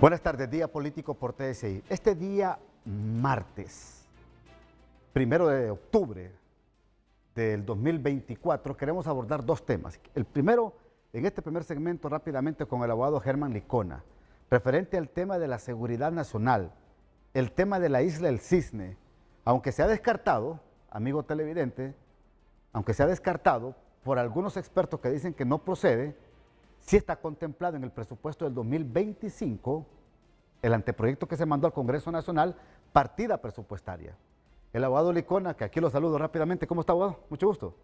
Buenas tardes, Día Político por TSI. Este día martes, 1 de octubre del 2024, queremos abordar dos temas. El primero, en este primer segmento, rápidamente con el abogado Germán Licona, referente al tema de la seguridad nacional, el tema de la isla del Cisne, aunque se ha descartado, amigo televidente, aunque se ha descartado por algunos expertos que dicen que no procede, sí está contemplado en el presupuesto del 2025, el anteproyecto que se mandó al Congreso Nacional, partida presupuestaria. El abogado Licona, que aquí lo saludo rápidamente. ¿Cómo está, abogado? Mucho gusto.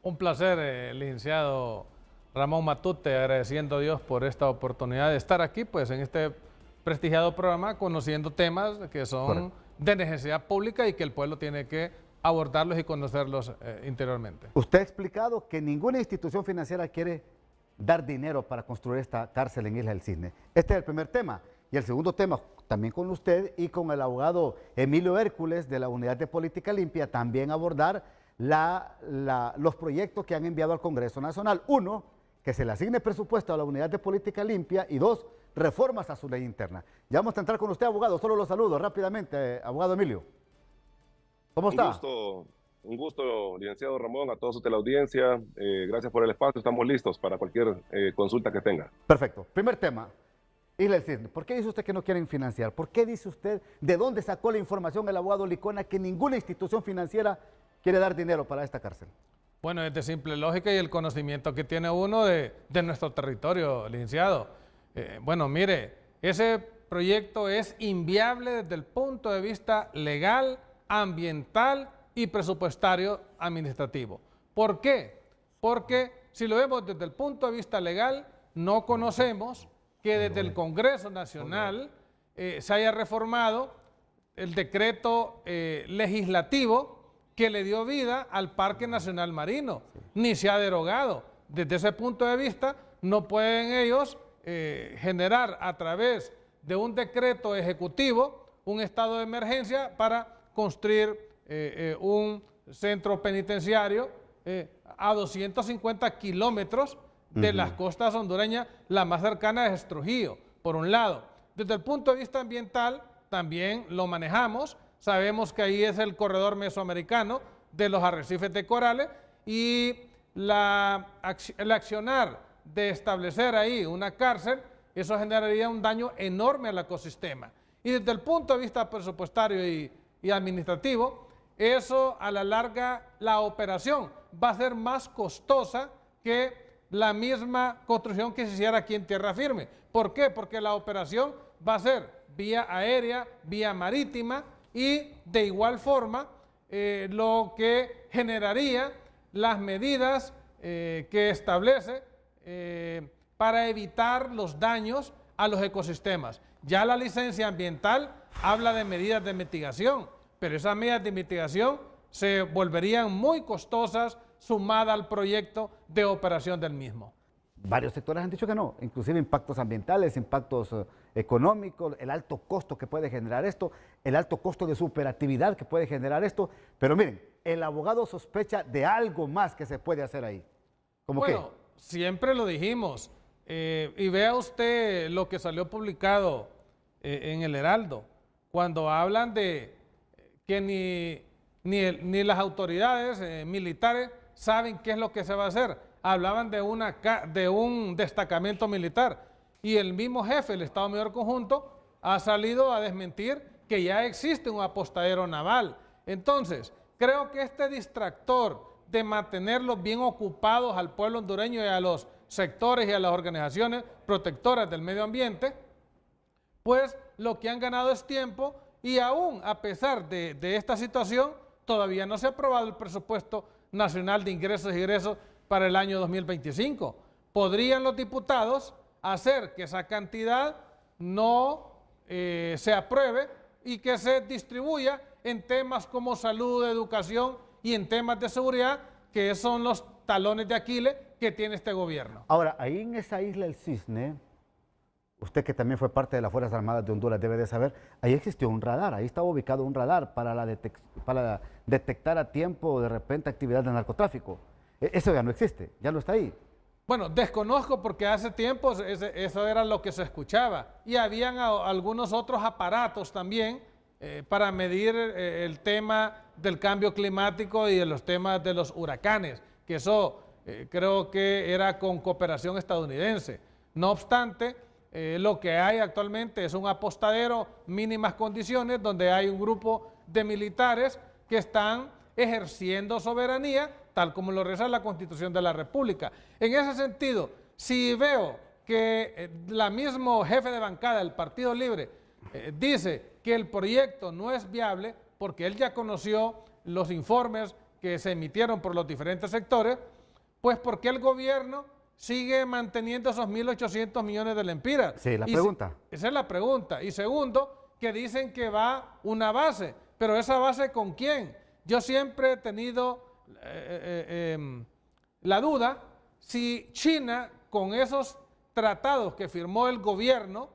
Un placer, licenciado Ramón Matute, agradeciendo a Dios por esta oportunidad de estar aquí, pues, en este prestigiado programa, conociendo temas que son de necesidad pública y que el pueblo tiene que abordarlos y conocerlos interiormente. Usted ha explicado que ninguna institución financiera quiere dar dinero para construir esta cárcel en Isla del Cisne. Este es el primer tema. Y el segundo tema, también con usted y con el abogado Emilio Hércules de la Unidad de Política Limpia, también abordar los proyectos que han enviado al Congreso Nacional. Uno, que se le asigne presupuesto a la Unidad de Política Limpia, y dos, reformas a su ley interna. Ya vamos a entrar con usted, abogado. Solo lo saludo rápidamente, abogado Emilio. ¿Cómo está? Un gusto, licenciado Ramón, a toda su teleaudiencia. Gracias por el espacio. Estamos listos para cualquier consulta que tenga. Perfecto. Primer tema. Isla del Cisne, ¿por qué dice usted que no quieren financiar? ¿Por qué dice usted, de dónde sacó la información el abogado Licona, que ninguna institución financiera quiere dar dinero para esta cárcel? Bueno, es de simple lógica y el conocimiento que tiene uno de nuestro territorio, licenciado. Bueno, mire, ese proyecto es inviable desde el punto de vista legal, ambiental y presupuestario administrativo. ¿Por qué? Porque si lo vemos desde el punto de vista legal, no conocemos que desde el Congreso Nacional se haya reformado el decreto legislativo que le dio vida al Parque Nacional Marino, ni se ha derogado. Desde ese punto de vista, no pueden ellos generar a través de un decreto ejecutivo un estado de emergencia para construir un centro penitenciario a 250 kilómetros de las costas hondureñas. La más cercana es Trujillo, por un lado. Desde el punto de vista ambiental, también lo manejamos. Sabemos que ahí es el corredor mesoamericano de los arrecifes de corales, y el accionar de establecer ahí una cárcel, eso generaría un daño enorme al ecosistema. Y desde el punto de vista presupuestario y administrativo, eso a la larga, la operación va a ser más costosa que la misma construcción que se hiciera aquí en tierra firme. ¿Por qué? Porque la operación va a ser vía aérea, vía marítima, y de igual forma lo que generaría las medidas que establece para evitar los daños a los ecosistemas. Ya la licencia ambiental habla de medidas de mitigación, pero esas medidas de mitigación se volverían muy costosas sumada al proyecto de operación del mismo. Varios sectores han dicho que no, inclusive impactos ambientales, impactos económicos, el alto costo que puede generar esto, el alto costo de su operatividad que puede generar esto. Pero miren, el abogado sospecha de algo más que se puede hacer ahí. ¿Cómo qué? Bueno, siempre lo dijimos, y vea usted lo que salió publicado en el Heraldo, cuando hablan de que ni las autoridades militares saben qué es lo que se va a hacer. Hablaban de un destacamento militar, y el mismo jefe del Estado Mayor Conjunto ha salido a desmentir que ya existe un apostadero naval. Entonces, creo que este distractor de mantenerlos bien ocupados al pueblo hondureño y a los sectores y a las organizaciones protectoras del medio ambiente, pues lo que han ganado es tiempo, y aún a pesar de esta situación, todavía no se ha aprobado el presupuesto nacional de ingresos y egresos para el año 2025. ¿Podrían los diputados hacer que esa cantidad no se apruebe y que se distribuya en temas como salud, educación y en temas de seguridad, que son los talones de Aquiles que tiene este gobierno? Ahora, ahí en esa isla del Cisne, usted que también fue parte de las Fuerzas Armadas de Honduras debe de saber, ahí existió un radar, ahí estaba ubicado un radar para detectar a tiempo de repente actividad de narcotráfico. Eso ya no existe, ya no está ahí. Bueno, desconozco porque hace tiempo eso era lo que se escuchaba y habían algunos otros aparatos también para medir el tema del cambio climático y de los temas de los huracanes, que eso creo que era con cooperación estadounidense. No obstante, lo que hay actualmente es un apostadero, mínimas condiciones, donde hay un grupo de militares que están ejerciendo soberanía, tal como lo reza la Constitución de la República. En ese sentido, si veo que la mismo jefe de bancada del Partido Libre dice que el proyecto no es viable, porque él ya conoció los informes que se emitieron por los diferentes sectores, pues ¿por qué el gobierno sigue manteniendo esos 1.800 millones de lempiras? Sí, la pregunta. Esa es la pregunta. Y segundo, que dicen que va una base, pero ¿esa base con quién? Yo siempre he tenido la duda si China, con esos tratados que firmó el gobierno,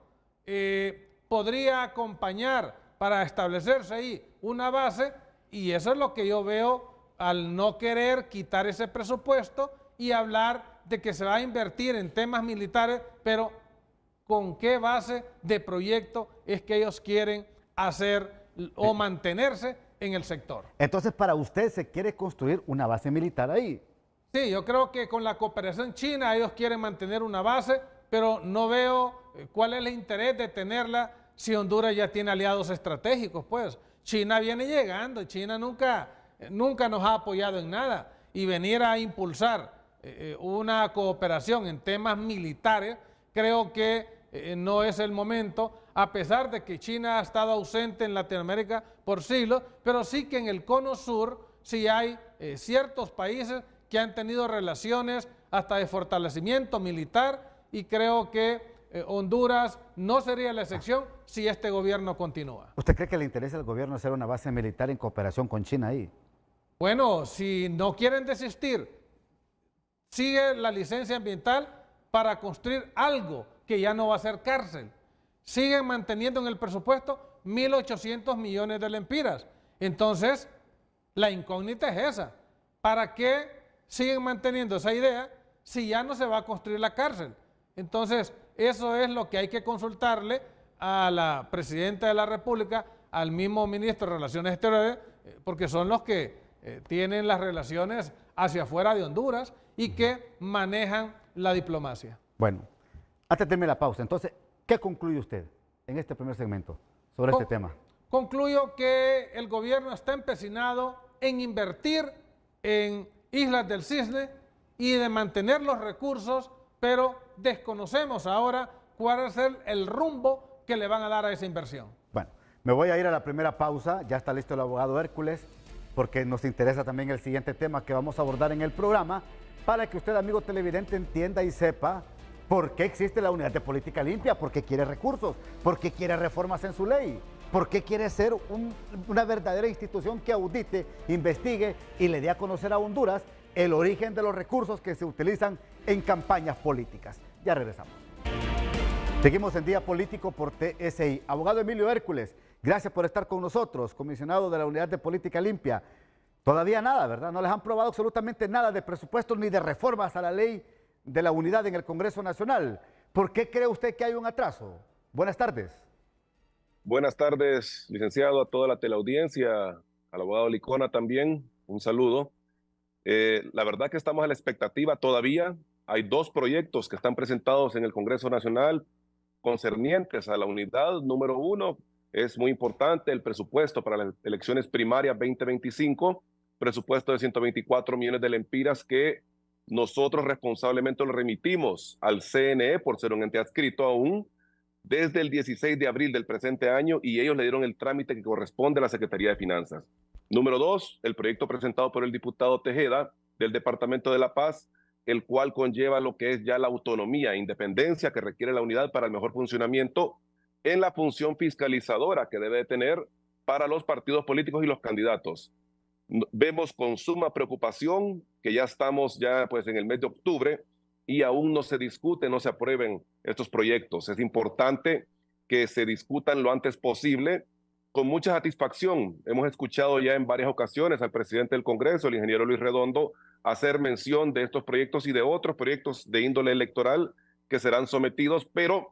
podría acompañar para establecerse ahí una base, y eso es lo que yo veo al no querer quitar ese presupuesto y hablar de que se va a invertir en temas militares, pero ¿con qué base de proyecto es que ellos quieren hacer o mantenerse en el sector? Entonces, para usted se quiere construir una base militar ahí. Sí, yo creo que con la cooperación china ellos quieren mantener una base, pero no veo cuál es el interés de tenerla si Honduras ya tiene aliados estratégicos. Pues China viene llegando, China nunca nos ha apoyado en nada, y venir a impulsar una cooperación en temas militares, creo que no es el momento, a pesar de que China ha estado ausente en Latinoamérica por siglos, pero sí que en el cono sur sí hay ciertos países que han tenido relaciones hasta de fortalecimiento militar, y creo que Honduras no sería la excepción si este gobierno continúa. ¿Usted cree que le interesa al gobierno hacer una base militar en cooperación con China ahí? Bueno, si no quieren desistir, sigue la licencia ambiental para construir algo que ya no va a ser cárcel. Siguen manteniendo en el presupuesto 1.800 millones de lempiras. Entonces, la incógnita es esa. ¿Para qué siguen manteniendo esa idea si ya no se va a construir la cárcel? Entonces, eso es lo que hay que consultarle a la Presidenta de la República, al mismo Ministro de Relaciones Exteriores, porque son los que tienen las relaciones hacia afuera de Honduras y que manejan la diplomacia. Bueno, antes de terminar la pausa, entonces, ¿qué concluye usted en este primer segmento sobre este tema? Concluyo que el gobierno está empecinado en invertir en Islas del Cisne y de mantener los recursos, pero desconocemos ahora cuál es el rumbo que le van a dar a esa inversión. Bueno, me voy a ir a la primera pausa, ya está listo el abogado Hércules, porque nos interesa también el siguiente tema que vamos a abordar en el programa, para que usted, amigo televidente, entienda y sepa por qué existe la Unidad de Política Limpia, por qué quiere recursos, por qué quiere reformas en su ley, por qué quiere ser una verdadera institución que audite, investigue y le dé a conocer a Honduras el origen de los recursos que se utilizan en campañas políticas. Ya regresamos. Seguimos en Día Político por TSI. Abogado Emilio Hércules, gracias por estar con nosotros, comisionado de la Unidad de Política Limpia. Todavía nada, ¿verdad? No les han probado absolutamente nada de presupuestos ni de reformas a la ley de la unidad en el Congreso Nacional. ¿Por qué cree usted que hay un atraso? Buenas tardes. Buenas tardes, licenciado, a toda la teleaudiencia, al abogado Licona también, un saludo. La verdad que estamos a la expectativa todavía. Hay dos proyectos que están presentados en el Congreso Nacional concernientes a la unidad. Número uno, es muy importante el presupuesto para las elecciones primarias 2025, presupuesto de 124 millones de lempiras que nosotros responsablemente lo remitimos al CNE por ser un ente adscrito aún desde el 16 de abril del presente año, y ellos le dieron el trámite que corresponde a la Secretaría de Finanzas. Número dos, el proyecto presentado por el diputado Tejeda del Departamento de La Paz, el cual conlleva lo que es ya la autonomía e independencia que requiere la unidad para el mejor funcionamiento en la función fiscalizadora que debe de tener para los partidos políticos y los candidatos. Vemos con suma preocupación que ya estamos pues en el mes de octubre y aún no se discuten, no se aprueben estos proyectos. Es importante que se discutan lo antes posible con mucha satisfacción. Hemos escuchado ya en varias ocasiones al presidente del Congreso, el ingeniero Luis Redondo, hacer mención de estos proyectos y de otros proyectos de índole electoral que serán sometidos, pero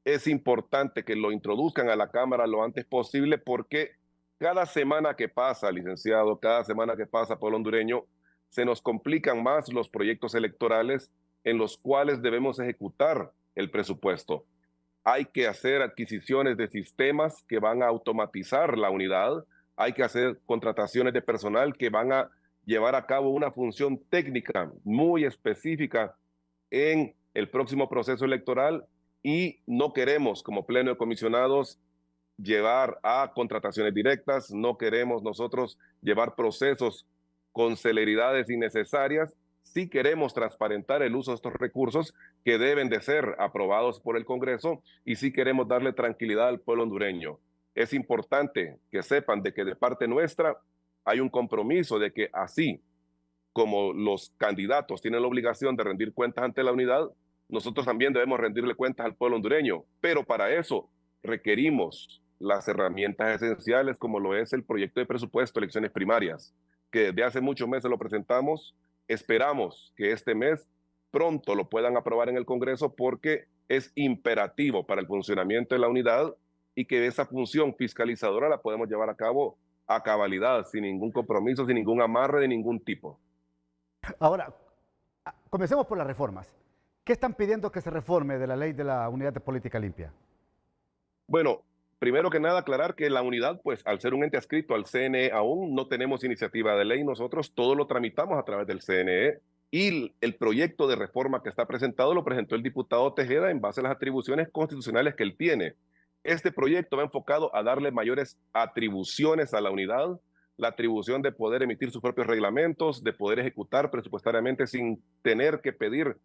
es importante que lo introduzcan a la Cámara lo antes posible porque cada semana que pasa, licenciado, cada semana que pasa, pueblo hondureño, se nos complican más los proyectos electorales en los cuales debemos ejecutar el presupuesto. Hay que hacer adquisiciones de sistemas que van a automatizar la unidad, hay que hacer contrataciones de personal que van a llevar a cabo una función técnica muy específica en el próximo proceso electoral y no queremos, como pleno de comisionados, llevar a contrataciones directas, no queremos nosotros llevar procesos con celeridades innecesarias, sí queremos transparentar el uso de estos recursos que deben de ser aprobados por el Congreso y sí queremos darle tranquilidad al pueblo hondureño. Es importante que sepan de que de parte nuestra hay un compromiso de que así como los candidatos tienen la obligación de rendir cuentas ante la unidad, nosotros también debemos rendirle cuentas al pueblo hondureño, pero para eso requerimos las herramientas esenciales como lo es el proyecto de presupuesto de elecciones primarias, que desde hace muchos meses lo presentamos. Esperamos que este mes pronto lo puedan aprobar en el Congreso porque es imperativo para el funcionamiento de la unidad y que esa función fiscalizadora la podemos llevar a cabo a cabalidad, sin ningún compromiso, sin ningún amarre de ningún tipo. Ahora, comencemos por las reformas. ¿Qué están pidiendo que se reforme de la ley de la unidad de política limpia? Bueno, primero que nada aclarar que la unidad, pues al ser un ente adscrito al CNE aún no tenemos iniciativa de ley, nosotros todo lo tramitamos a través del CNE y el proyecto de reforma que está presentado lo presentó el diputado Tejeda en base a las atribuciones constitucionales que él tiene. Este proyecto va enfocado a darle mayores atribuciones a la unidad, la atribución de poder emitir sus propios reglamentos, de poder ejecutar presupuestariamente sin tener que pedir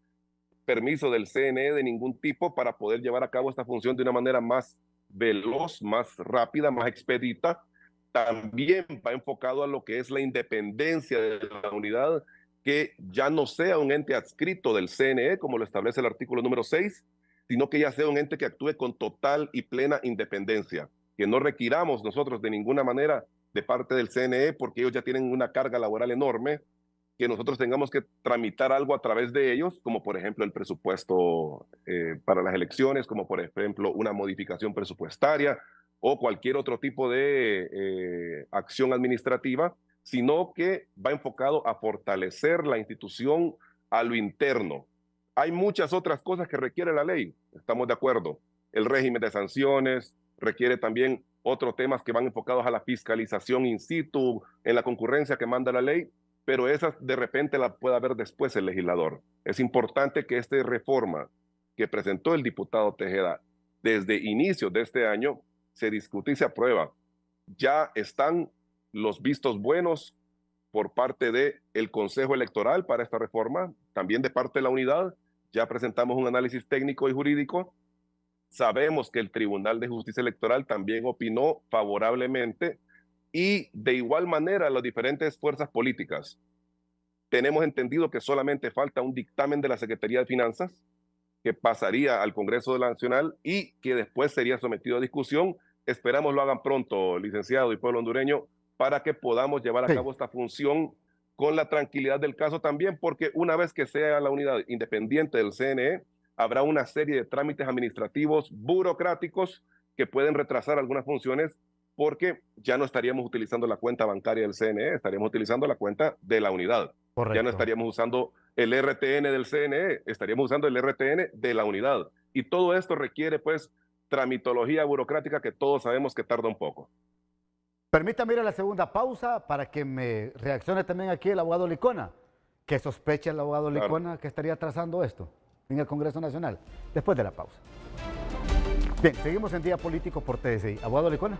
permiso del CNE de ningún tipo para poder llevar a cabo esta función de una manera más veloz, más rápida, más expedita. También va enfocado a lo que es la independencia de la unidad, que ya no sea un ente adscrito del CNE, como lo establece el artículo número 6, sino que ya sea un ente que actúe con total y plena independencia, que no requiramos nosotros de ninguna manera de parte del CNE, porque ellos ya tienen una carga laboral enorme, que nosotros tengamos que tramitar algo a través de ellos, como por ejemplo el presupuesto para las elecciones, como por ejemplo una modificación presupuestaria o cualquier otro tipo de acción administrativa, sino que va enfocado a fortalecer la institución a lo interno. Hay muchas otras cosas que requiere la ley, estamos de acuerdo. El régimen de sanciones requiere también otros temas que van enfocados a la fiscalización in situ, en la concurrencia que manda la ley, pero esas de repente las pueda ver después el legislador. Es importante que esta reforma que presentó el diputado Tejeda desde inicios de este año se discute y se aprueba. Ya están los vistos buenos por parte del Consejo Electoral para esta reforma, también de parte de la unidad. Ya presentamos un análisis técnico y jurídico. Sabemos que el Tribunal de Justicia Electoral también opinó favorablemente y de igual manera las diferentes fuerzas políticas. Tenemos entendido que solamente falta un dictamen de la Secretaría de Finanzas que pasaría al Congreso de la Nacional y que después sería sometido a discusión. Esperamos lo hagan pronto, licenciado y pueblo hondureño, para que podamos llevar a cabo esta función con la tranquilidad del caso también, porque una vez que sea la unidad independiente del CNE, habrá una serie de trámites administrativos burocráticos que pueden retrasar algunas funciones porque ya no estaríamos utilizando la cuenta bancaria del CNE, estaríamos utilizando la cuenta de la unidad. Correcto. Ya no estaríamos usando el RTN del CNE, estaríamos usando el RTN de la unidad. Y todo esto requiere, pues, tramitología burocrática que todos sabemos que tarda un poco. Permítame ir a la segunda pausa para que me reaccione también aquí el abogado Licona. ¿Qué sospecha el abogado Licona que estaría trazando esto en el Congreso Nacional? Después de la pausa. Bien, seguimos en Día Político por TSI. Abogado Licona.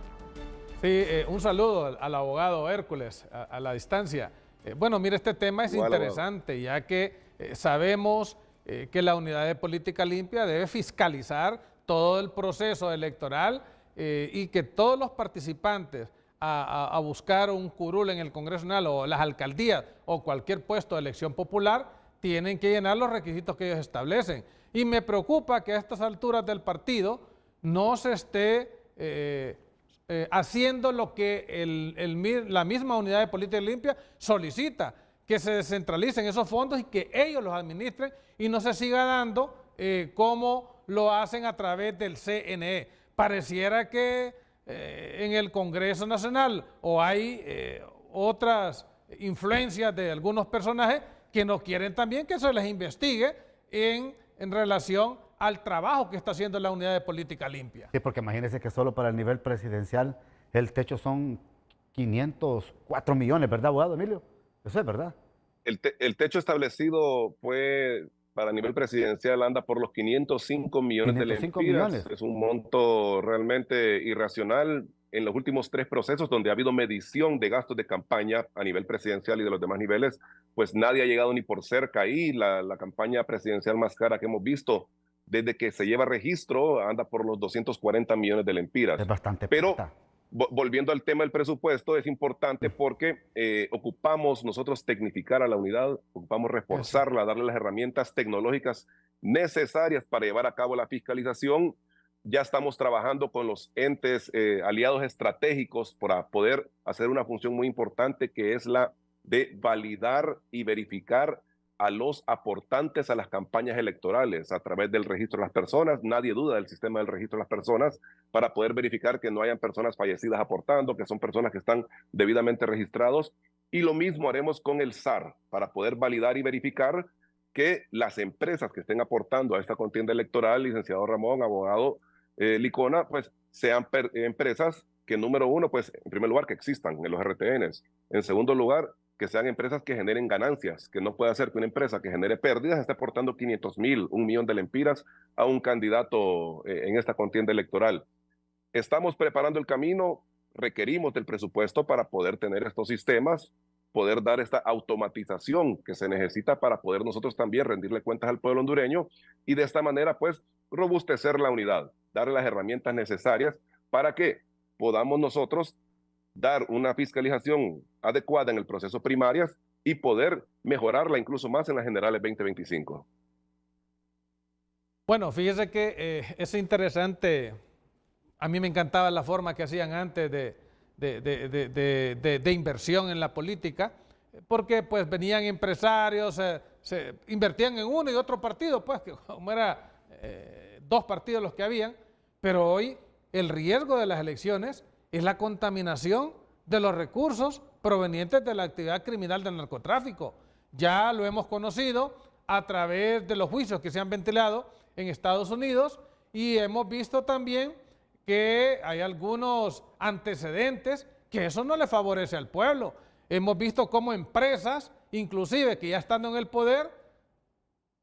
Sí, un saludo al abogado Hércules a la distancia. Bueno, mire, este tema es interesante, ya que sabemos que la Unidad de Política Limpia debe fiscalizar todo el proceso electoral y que todos los participantes a buscar un curul en el Congreso Nacional o las alcaldías o cualquier puesto de elección popular tienen que llenar los requisitos que ellos establecen. Y me preocupa que a estas alturas del partido no se esté haciendo lo que la misma unidad de política limpia solicita, que se descentralicen esos fondos y que ellos los administren y no se siga dando como lo hacen a través del CNE. Pareciera que en el Congreso Nacional o hay otras influencias de algunos personajes que no quieren también que se les investigue en relación al trabajo que está haciendo la unidad de política limpia. Sí, porque imagínense que solo para el nivel presidencial el techo son 504 millones, ¿verdad, abogado Emilio? Eso es verdad. El techo establecido fue para nivel presidencial, anda por los 505 millones 505 de lempiras. millones. Es un monto realmente irracional en los últimos 3 procesos donde ha habido medición de gastos de campaña a nivel presidencial y de los demás niveles, pues nadie ha llegado ni por cerca ahí. La campaña presidencial más cara que hemos visto desde que se lleva registro anda por los 240 millones de lempiras. Es bastante Pero plata. volviendo al tema del presupuesto, es importante porque ocupamos nosotros tecnificar a la unidad, ocupamos reforzarla, darle las herramientas tecnológicas necesarias para llevar a cabo la fiscalización. Ya estamos trabajando con los entes aliados estratégicos para poder hacer una función muy importante, que es la de validar y verificar a los aportantes a las campañas electorales a través del registro de las personas. Nadie duda del sistema del registro de las personas, para poder verificar que no hayan personas fallecidas aportando, que son personas que están debidamente registrados. Y lo mismo haremos con el SAR, para poder validar y verificar que las empresas que estén aportando a esta contienda electoral, licenciado Ramón, abogado Licona, pues sean empresas que, número uno, pues en primer lugar, que existan en los RTNs. En segundo lugar, que sean empresas que generen ganancias, que no pueda ser que una empresa que genere pérdidas esté aportando 500,000, 1 millón de lempiras a un candidato en esta contienda electoral. Estamos preparando el camino, requerimos del presupuesto para poder tener estos sistemas, poder dar esta automatización que se necesita para poder nosotros también rendirle cuentas al pueblo hondureño y de esta manera pues robustecer la unidad, darle las herramientas necesarias para que podamos nosotros dar una fiscalización adecuada en el proceso primarias y poder mejorarla incluso más en las generales 2025. Bueno, fíjese que es interesante. A mí me encantaba la forma que hacían antes de inversión en la política, porque pues venían empresarios, se invertían en uno y otro partido, pues que como era 2 partidos los que habían, pero hoy el riesgo de las elecciones es la contaminación de los recursos provenientes de la actividad criminal del narcotráfico. Ya lo hemos conocido a través de los juicios que se han ventilado en Estados Unidos y hemos visto también que hay algunos antecedentes que eso no le favorece al pueblo. Hemos visto cómo empresas, inclusive que ya estando en el poder,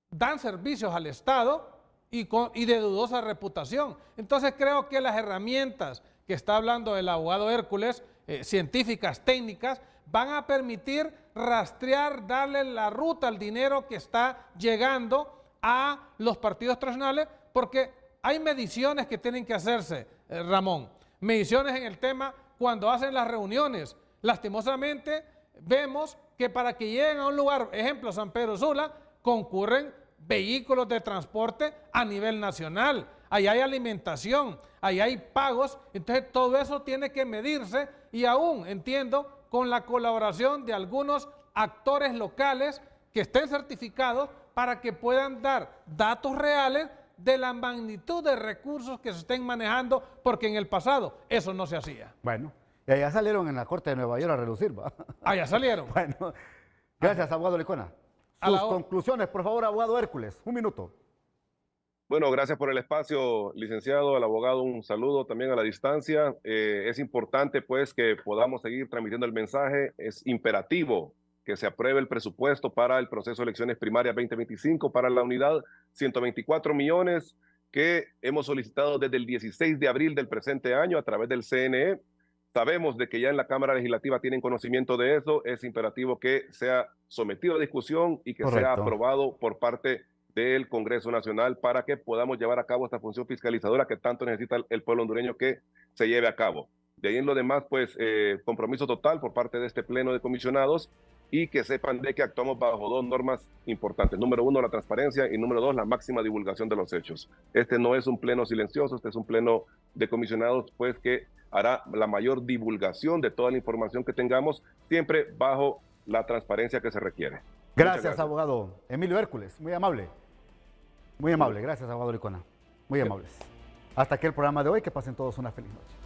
dan servicios al Estado y de dudosa reputación. Entonces creo que las herramientas que está hablando el abogado Hércules, científicas, técnicas, van a permitir rastrear, darle la ruta al dinero que está llegando a los partidos tradicionales, porque hay mediciones que tienen que hacerse, Ramón, mediciones en el tema cuando hacen las reuniones. Lastimosamente vemos que para que lleguen a un lugar, ejemplo San Pedro Sula, concurren vehículos de transporte a nivel nacional, ahí hay alimentación, ahí hay pagos, entonces todo eso tiene que medirse y aún, entiendo, con la colaboración de algunos actores locales que estén certificados para que puedan dar datos reales de la magnitud de recursos que se estén manejando, porque en el pasado eso no se hacía. Bueno, y allá salieron en la Corte de Nueva York a relucir, ¿va? Allá salieron. Bueno, gracias, abogado Licona. Sus conclusiones, por favor, abogado Hércules. 1 minuto. Bueno, gracias por el espacio, licenciado, al abogado, un saludo también a la distancia. Es importante pues que podamos seguir transmitiendo el mensaje. Es imperativo que se apruebe el presupuesto para el proceso de elecciones primarias 2025 para la unidad, 124 millones que hemos solicitado desde el 16 de abril del presente año a través del CNE. Sabemos de que ya en la Cámara Legislativa tienen conocimiento de eso. Es imperativo que sea sometido a discusión y que sea aprobado por parte del Congreso Nacional para que podamos llevar a cabo esta función fiscalizadora que tanto necesita el pueblo hondureño que se lleve a cabo. De ahí en lo demás, pues compromiso total por parte de este pleno de comisionados y que sepan de que actuamos bajo dos normas importantes. Número uno, la transparencia, y número dos, la máxima divulgación de los hechos. Este no es un pleno silencioso, este es un pleno de comisionados, pues, que hará la mayor divulgación de toda la información que tengamos, siempre bajo la transparencia que se requiere. Gracias, abogado Emilio Hércules, muy amable. Muy amable, gracias, abogado Licona. Muy amables. Hasta aquí el programa de hoy, que pasen todos una feliz noche.